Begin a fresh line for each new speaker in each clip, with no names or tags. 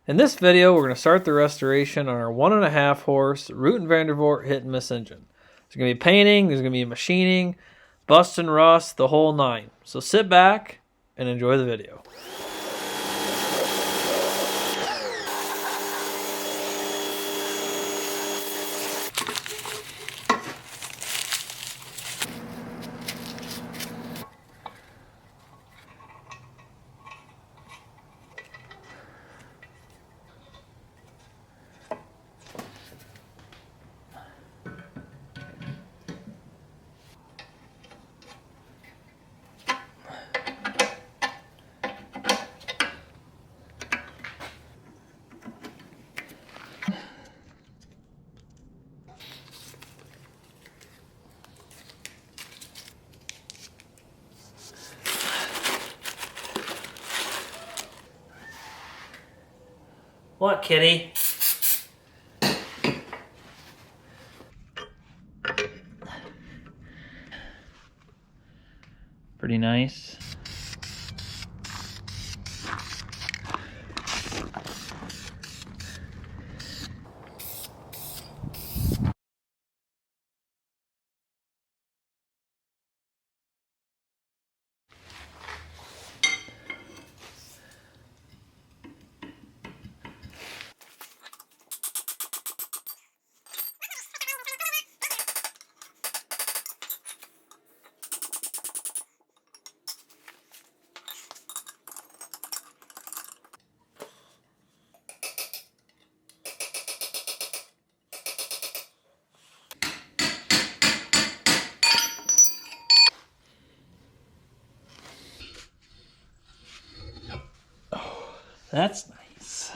In this video, we're going to start the restoration on our 1.5 horse Root and Vandervort hit and miss engine. There's going to be painting, there's going to be machining, bust and rust, the whole nine. So sit back and enjoy the video. What, kitty? Pretty nice. That's nice.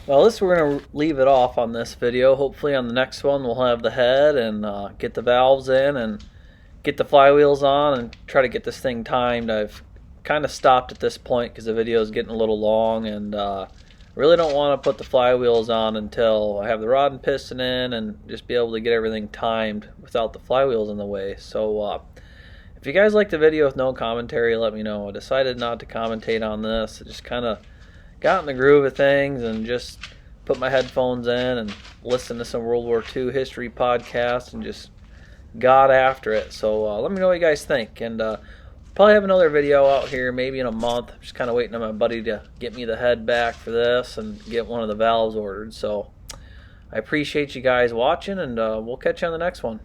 Well, this we're going to leave it off on this video. Hopefully on the next one we'll have the head and get the valves in and get the flywheels on and try to get this thing timed. I've kind of stopped at this point because the video is getting a little long, and I really don't want to put the flywheels on until I have the rod and piston in and just be able to get everything timed without the flywheels in the way. So if you guys like the video with no commentary, let me know. I decided not to commentate on this. I just kind of got in the groove of things and just put my headphones in and listened to some World War II history podcasts and just got after it. So let me know what you guys think, and probably have another video out here maybe in a month. I'm just kind of waiting on my buddy to get me the head back for this and get one of the valves ordered. So I appreciate you guys watching, and we'll catch you on the next one.